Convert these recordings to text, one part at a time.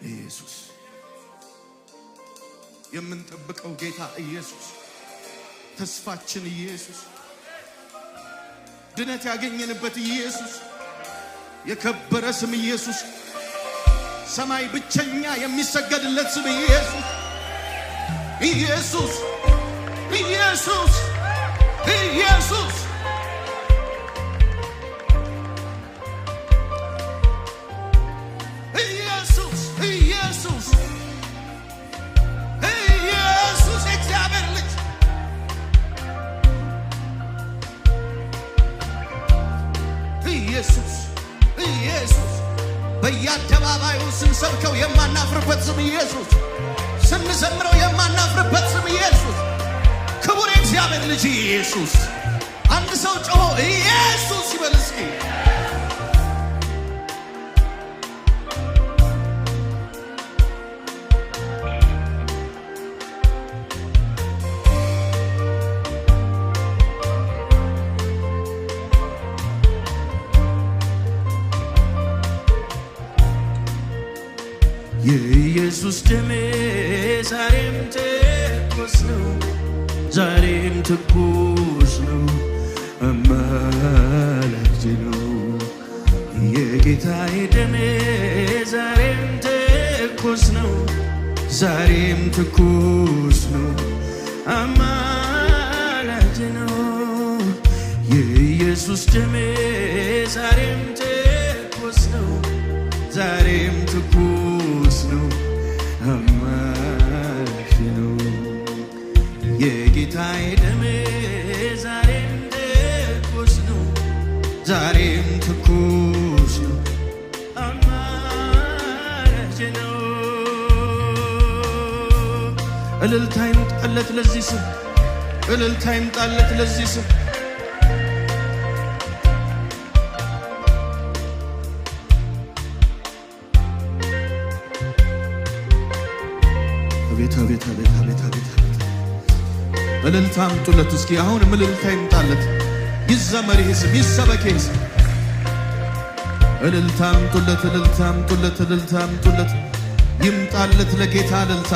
ኢየሱስ የምንጠብቀው ጌታ ኢየሱስ ተስፋችን ኢየሱስ ድነት ያገኘንበት ኢየሱስ የከበረ ስም ኢየሱስ ሰማይ ብቸኛ የሚሰገድለት ስም ኢየሱስ ኢየሱስ ኢየሱስ ኢየሱስ ኢየሱስ ኢየሱስ ኢየሱስ እግዚአብሔር ልጅ ኢየሱስ ኢየሱስ በየአደባባዩ ስንሰብከው የማናፍርበት ስም ኢየሱስ ስንዘምረው የማናፍርበት ስም ኢየሱስ ክቡር እግዚአብሔር ልጅ ኢየሱስ አንድ ሰው ጮሆ ኢየሱስ ይበል እስኪ የኢየሱስ ደም ዛሬም ትኩስ ነው ዛሬም ትኩስ ነው አማላጅ ነው የጌታዬ ደም ዛሬም ትኩስ ነው ዛሬም ትኩስ ነው አማላጅ ነው የኢየሱስ ደም ዛሬም ትኩስ ነው ዛሬም ትኩስ ነው አማላጅ ነው የጌታዬ ደም ዛሬም ትኩስ ነው ዛሬም ትኩስ ነው አማላጅ ነው እልልታ ይምጣለት ለዚህ ስም እልልታ ይምጣለት ለዚህ ስም ቤታ እልልታ አምጡለት እስኪ አሁን እልልታ ይምጣለት ይዘመር ይህ ስም ይሰበክ ይህ ስም እልልታ አምጡለት እልልታ አምጡለት እልልታ አምጡለት ይምጣለት ለጌታ እልልታ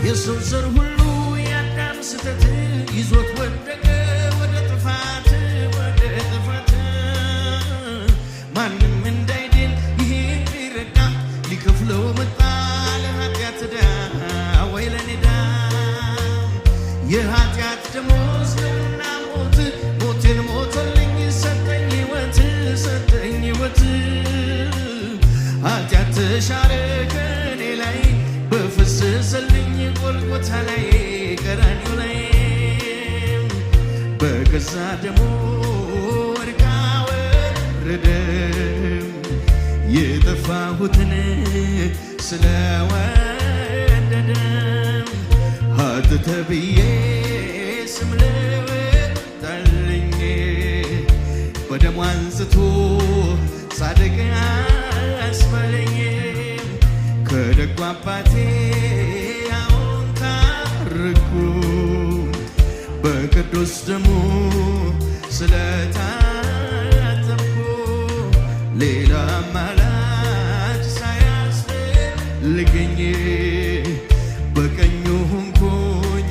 የሰው ዘር ሁሉ ያዳም ስተት ይዞት ወደቀ ወደ ጥፋት ማንም እንዳይድን ይህን ይረዳ ሊከፍለው መጣ ለኃጢአት ዕዳ ወይ ለኔ ዕዳ የኃጢአት ደሞዝ ነውና ሞት ሞቴን ሞተልኝ ሰጠኝ ሕይወት ኃጢአት ተሻረ ከኔ ላይ በፈሰሰልኝ ጎልጎታ ላይ ቀራንዮ ላይ በገዛ ደሙ ወርቃ ወረደም የጠፋሁትን ስለወደደም ኃጢአት ተብዬ ስም ለወጣልኝ በደሙ አንጽቶ ጻድቅ አስባለኝ ከደጉ አባቴ አሁን ታረኩ በቅዱስ ደሙ ስለታጠብኩ ሌላ አማላጅ ሳያስፈልገኝ በቀኙ ሆንኩኝ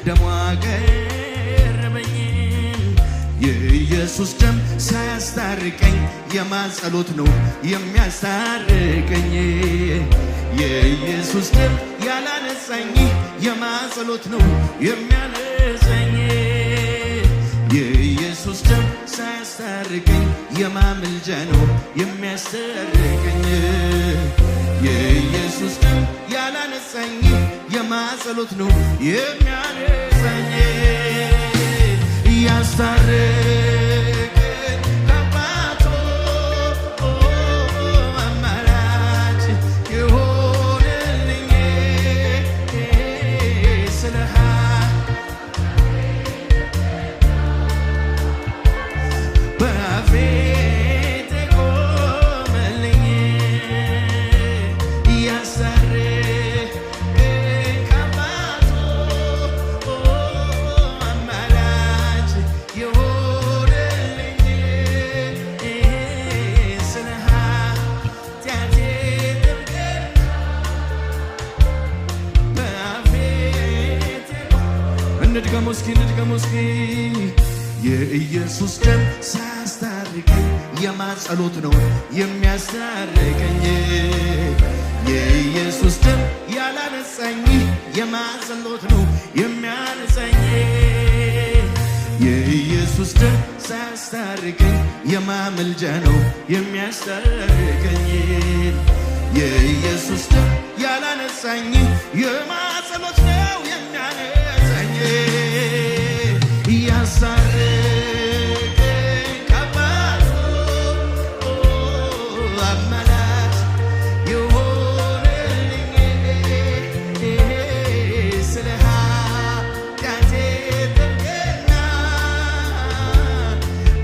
ደሙ አቀረበኝ የኢየሱስ ደም ሳያስታርቀኝ የማን ጸሎት ነው የሚያስታርቀኝ የኢየሱስ ደም ያላነጻኝ የማን ጸሎት ነው የሚያነጻኝ የኢየሱስ ደም ሳያስታርቀኝ የማን ምልጃ ነው የሚያስታርቀኝ የኢየሱስ ደም ያላነጻኝ የማን ጸሎት ነው የሚያነጻኝ ያስታርቀኝ ከአባቱ አማላጅ የሆነልኝ ስለ በአፌ ተቆመልኝ ያስታርቀኝ ንድገሙስኪ የኢየሱስ ደም ሳያስታርቀኝ የማጸሎት ነው የሚያስታርቀኝ የኢየሱስ ደም ያላነጻኝ የማጸሎት ነው የሚያነጻኝ የኢየሱስ ደም ሳያስታርቀኝ የማመልጃ ነው የሚያስታርቀኝ የኢየሱስ ደም ያላነጻኝ የማጸሎት ነው የሚያነጻኝ ያሳረቀኝ ከአባቱ አማላጅ የሆነልኝ ስለ ኃጢአቴ ጥብቅና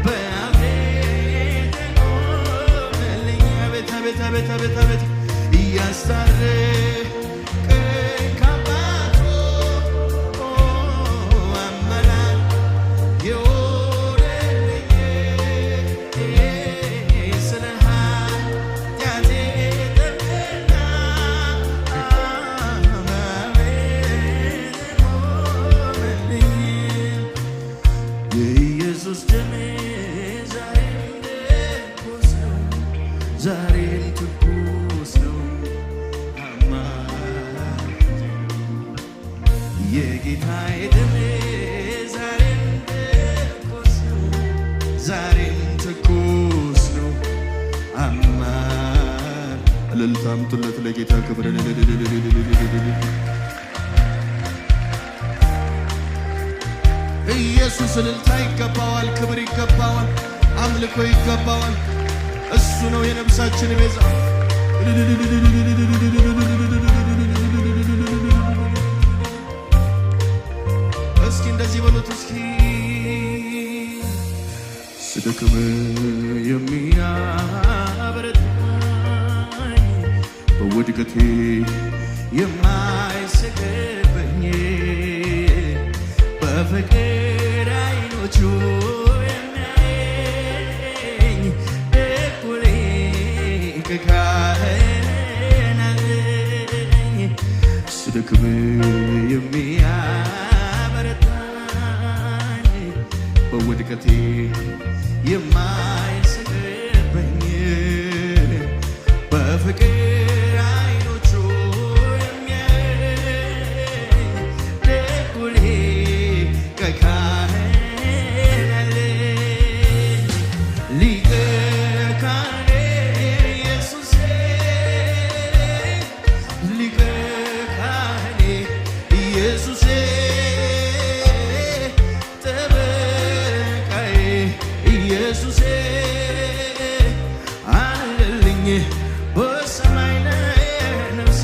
በአፌ ተቆመልኝ አቤት አቤት አቤት አቤት አቤት ያሳረቀኝ ከአባቱ አማላጅ የሆነልኝ ስለ ኃጢአቴ ጥብቅና በአፌ ተቆመልኝ የኢየሱስ ደም ዛሬም ትኩስ ነው የጌታዬ ደም ዛሬም ትኩስ ነው አማን እልልታ አምጡለት ለጌታ ክብር ኢየሱስ እልልታ ይገባዋል ክብር ይገባዋል አምልኮ ይገባዋል እሱ ነው የነፍሳችን ቤዛ እስኪ እንደዚህ በሉት እስኪ ስደክም የሚያበረታኝ በውድቀቴ የማይስቅብኝ በፍቅር አይኖቹ የሚያየኝ እኩሌ ካህን አለኝ ስደክም በውድቀቴ የማይስቅብኝ በፍቅር አይኖቹ የሚያየኝ ደጉ ሊቀ ካህን አለኝ ሊቀ ካህኔ ኢየሱሴ ሊቀ ካህኔ ኢየሱሴ ኢየሱሴ አለልኝ በሰማይ ነፍሴ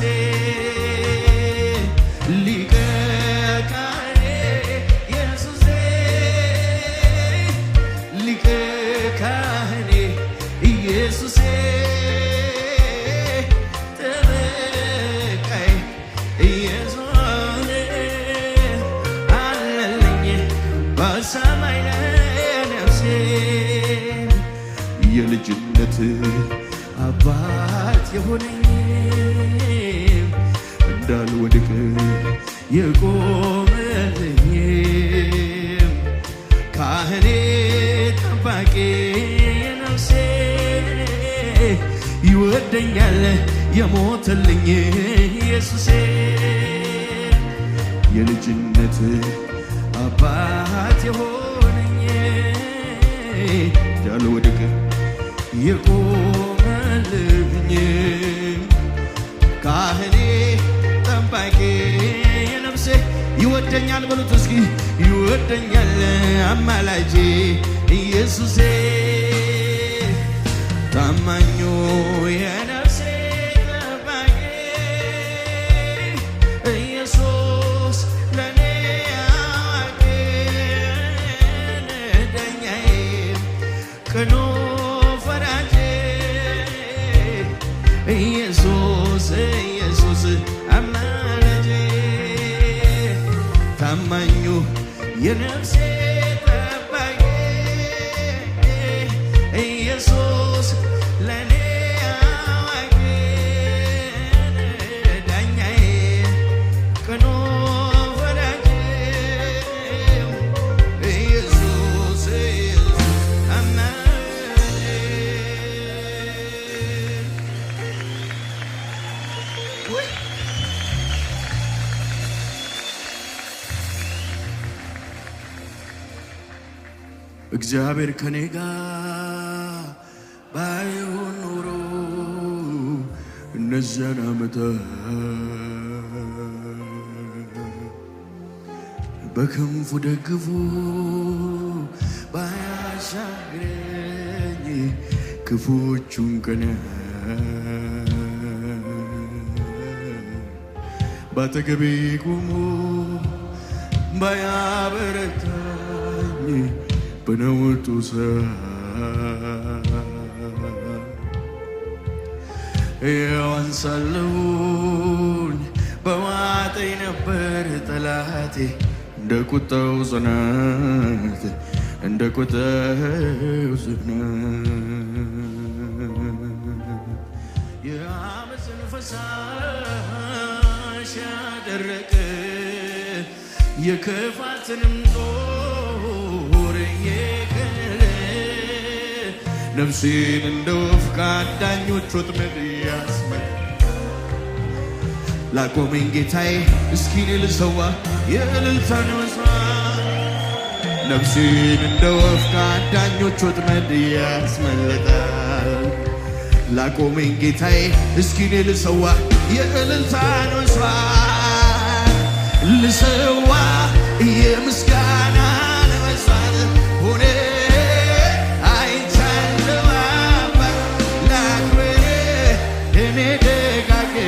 ሊቀ ካህኔ ኢየሱሴ ሊቀ ካህኔ ኢየሱሴ ጠበቃዬ ኢየሱሴ አለልኝ በሰማይ የልጅነት አባት የሆነኝ እንዳልወድቅ የቆመልኝ ካህኔ ጠባቂ ነፍሴ ይወደኛል የሞተልኝ ኢየሱሴ የልጅነት አባት የሆነኝ እንዳልወድቅ የቆመልኝ ካህኔ ጠባቂ ነፍሴ ይወደኛል በሉት እስኪ ይወደኛል አማላጄ ኢየሱሴ ታማኙ የነፍሴ ጠባቂ ኢየሱስ ለኔ አዋቂ ዳኛዬ ቅኑ ፈራጄ ኢየሱስ ኢየሱስ አማላጄ ታማኙ የነፍሴ ጠባቂ ኢየሱስ ለኔ አዋቂ ዳኛዬ ቅኑ ፈራጄ እግዚአብሔር ከኔ ጋር ባይሆን ኖሮ እነዚያን ዓመታት በክንፉ ደግፎ ባያሻግረኝ ክፉዎቹን ቀናት ባጠገቤ ቆሞ ባያበረታኝ በነውጡ ሰዓት ሕያዋን ሳለሁኝ በዋጠኝ ነበር ጠላቴ እንደ ቁጣው ጽናት እንደ ቁጣው ጽናት የዓመፅን ፈሳሽ ያደረቀ የክፋትንም ጦር የከለ ነፍሴን እንደ ወፍ ከአዳኞች ወጥመድ ያስመለጠ ላቆመኝ ጌታዬ እስኪ እኔ ልሰዋ የእልልታን መስዋዕት ነፍሴን እንደ ወፍ ከአዳኞች ወጥመድ ያስመለጣል ላቆመኝ ጌታዬ እስኪ እኔ ልሰዋ የእልልታን መስዋዕት ልሰዋ የምስጋናን መስዋዕት ሆነ አይቻለሁ አባ ላክብር እኔ ደጋግሜ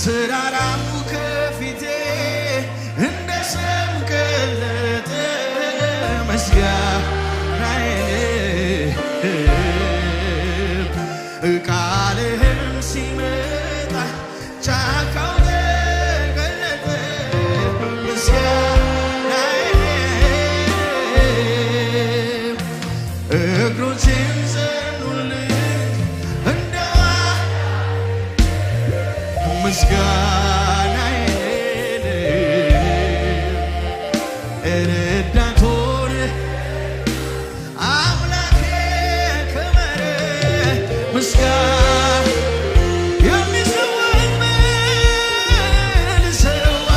ተራራው ከፊቴ እንደ ሰም ቀለጠ ምስጋናዬ ቃልህም ሲመጣ ጫካው ተገለጠ ምስጋናዬ እግሮቼን ዘኑልኝ እንደዋ ምስጋናዬ ረዳቶን አምላኬ ክበር ምስጋና የሚሰዋኝ ልሰዋ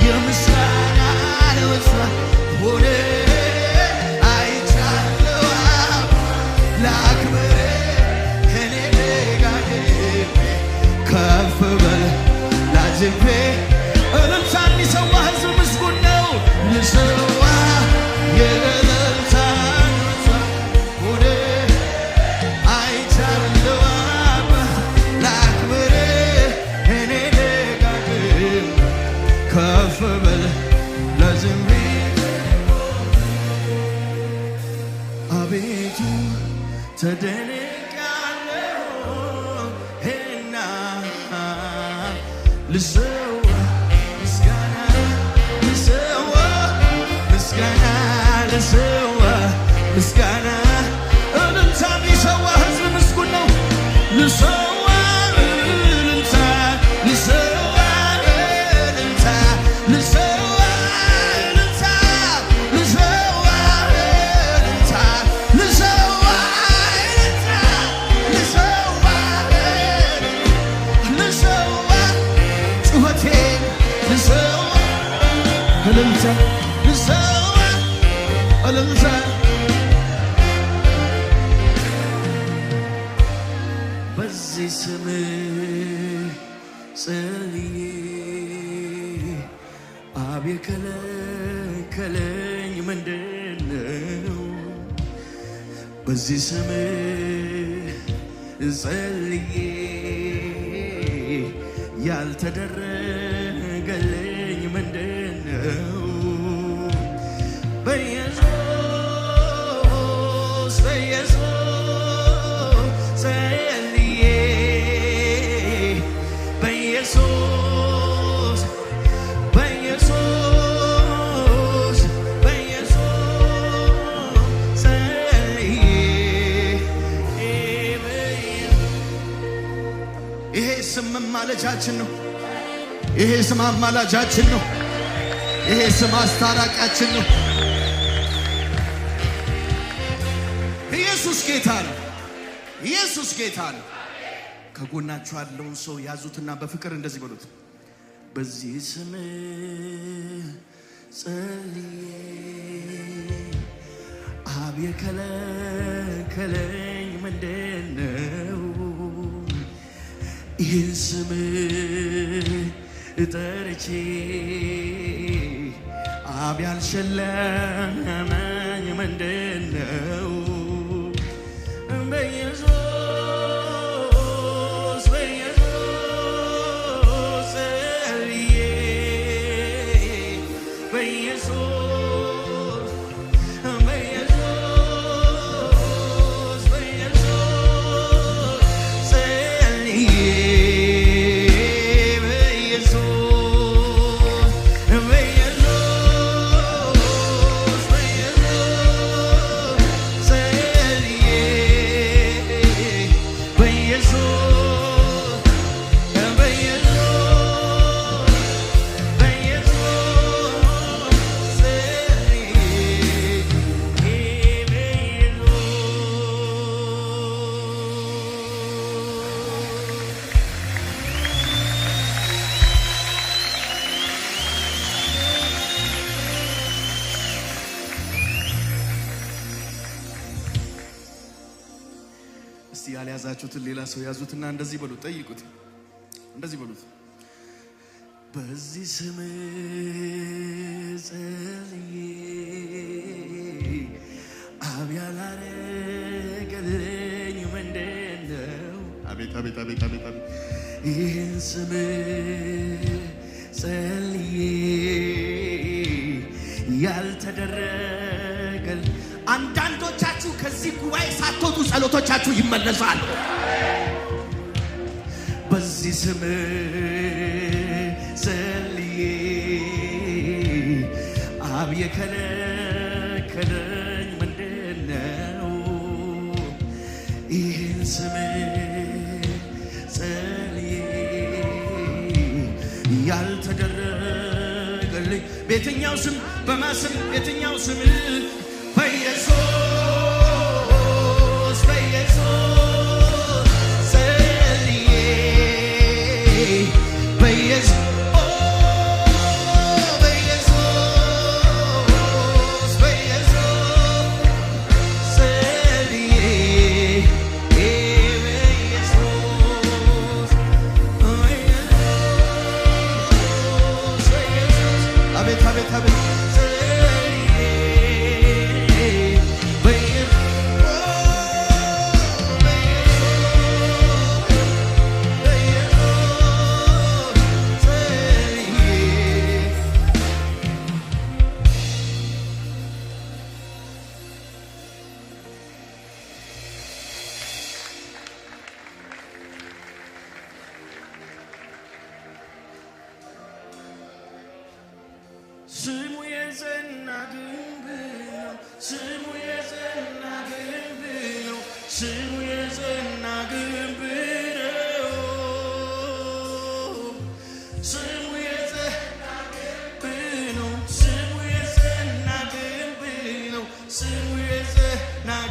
የምስጋናን መስዋዕት ሆነ አይቻለሁ ላክብር ከኔ ደጋግሜ ከፍ በል ላጅቤ እልልታን የሚሰዋ ሕዝብ ምስጉን ነው ልሰዋ የእልልታን መስዋዕት ሆነ አይቻለሁ ላክብር እኔ ደጋግሜ ከፍ በል ላጅቤ አቤቱ ተደንቄአለሁና ልሰዋ ምስጋና ልሰዋ ምስጋና ልሰዋ ምስጋና እልልታ የሚሰዋ ሕዝብ ምስጉን ነው ልሰዋ እልልታ ልሰዋ እልልታ ልሰዋ እልልታ ልሰዋ እልልታ ልሰዋ እልልታ ልሰዋ ልሰዋ ጩኸቴን ልሰዋ እልልታ ልሰዋ እልልታ በዚህ ስም ጸልዬ አብ የከለከለኝ ምንድነው? በዚህ ስም ጸልዬ ያልተደረገልኝ ምንድነው? በኢየሱስ ጸልዬ በኢየሱስ ጸልዬ መድኃኒታችን ነው። ይሄ ስም አማላጃችን ነው። ይሄ ስም አስታራቂያችን ነው። ኢየሱስ ጌታ ነው። ኢየሱስ ጌታ ነው። ከጎናችሁ ያለውን ሰው ያዙትና በፍቅር እንደዚህ በሉት። በዚህ ስም ጸልዬ አብ የከለከለኝ ምንድነው? ይህን ስም ጠርቼ አብ ያልሸለመኝ ምንድነው? እስቲ ያልያዛችሁትን ሌላ ሰው ያዙትና እንደዚህ በሉት፣ ጠይቁት። እንደዚህ በሉት። በዚህ ስም ጸልዬ አብ ያላረገልኝ ምንድነው? አቤት አቤት አቤት አቤት አቤት። ይህን ስም ጸልዬ ያልተደረገል አንዳንዶቻችሁ ከዚህ ጉባኤ ሳትወጡ ጸሎቶቻችሁ ይመለሳሉ። በዚህ ስም ጸልዬ አብ የከለከለኝ ምንድነው? ይህን ስም ጸልዬ ያልተደረገልኝ በየትኛው ስም በማስም የትኛው ስም? በኢየሱስ በኢየሱስ ጸልዬ በኢየሱስ ስሙ የጸና ግንብ ነው። ስሙ የጸና ግንብ ነው። ስሙ የጸና ግንብ ነው። ስሙ የጸና ግንብ ነው። ስሙ የጸና ግንብ ነው። ስሙ የጸና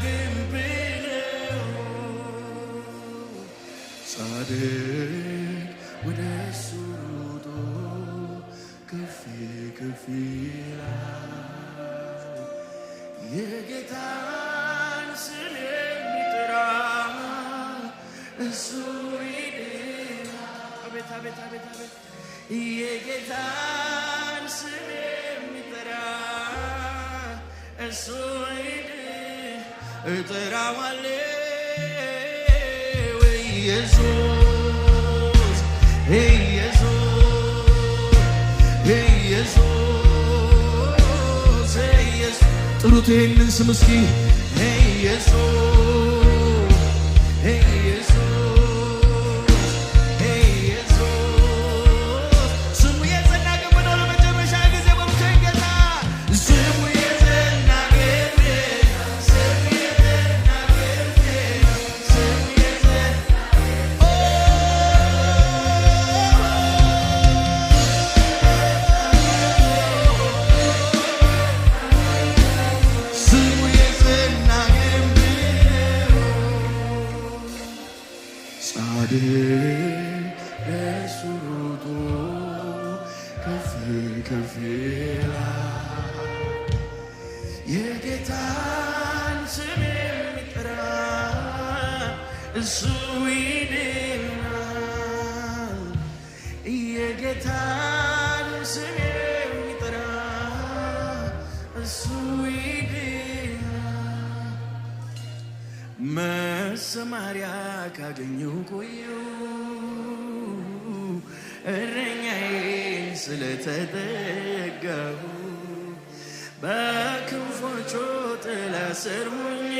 ግንብ ነው። ጻድቅ ወደ እሱ ሮጦ ከፍ ከፍ ይላል። የጌታን ስም የሚጠራ እሱ ይድናል። አቤት አቤት አቤት አቤት። የጌታን ስም የሚጠራ እሱ ይድናል። እጠራዋለሁ ኢየሱስ ኢየሱስ ኢየሱስ ጥሩት ይህንን ስም እስኪ ኢየሱስ ኢየሱስ ስሙ የጸና ግንብ ነው። ለመጨረሻ ጊዜ በሙሴን ጌታ ስሙ የጸና ግንብ ስሙ የጸና ግንብ ስሙ የጸና ከፊላ የጌታን ስም የሚጠራ እሱ ይድናል። የጌታን ስም የሚጠራ እሱ ይድናል። መሰማሪያ ካገኘው ቆየው እረኛዬን ስለተጠጋሁ በክንፎቹ ጥላ ስር ሆኜ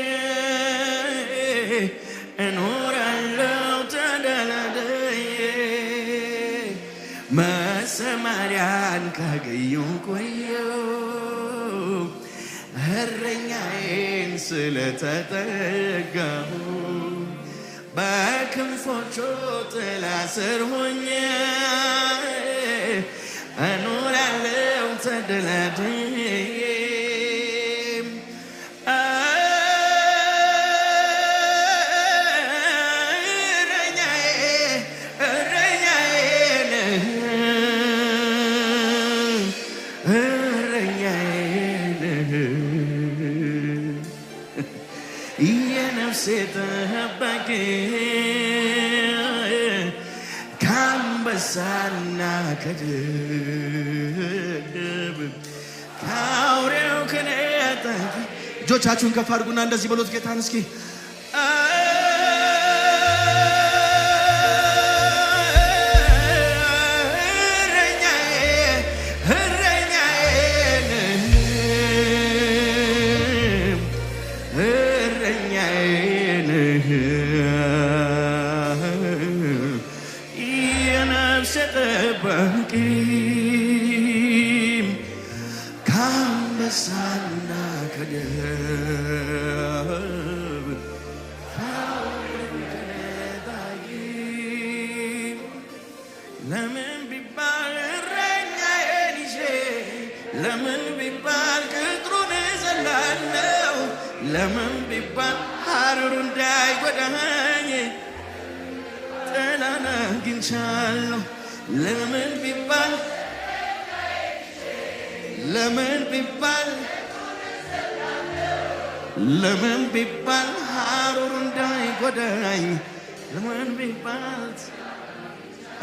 እኖራለሁ ተደላድዬ። መሰማሪያን ካገኘሁ ቆየሁ እረኛዬን ስለተጠጋሁ በክንፎቹ ጥላ ስር ሆኜ እኖራለሁ ተደላድዬ። የነፍሴ ጠባቂ ከአንበሳና ከድብ ከአውሬው ከነጣቂ። እጆቻችሁን ከፍ አድርጉና እንደዚህ በሉት ጌታን እስኪ ጠባቂ ከአንበሳና ከድብ ከአውሬው ከነጣቂ። ለምን ቢባል እረኛዬን ይዤ ለምን ቢባል ቅጥሩን እዘላለሁ ለምን ቢባል ሐሩር እንዳይጎዳኝ ጥላን አግኝቻለሁ። ለምን ቢባል ለምን ቢባል ሐሩር እንዳይጎዳኝ ለምን ቢባል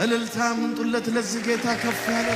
እልልታ አምጡለት ለዚህ ጌታ ከፍ ያለ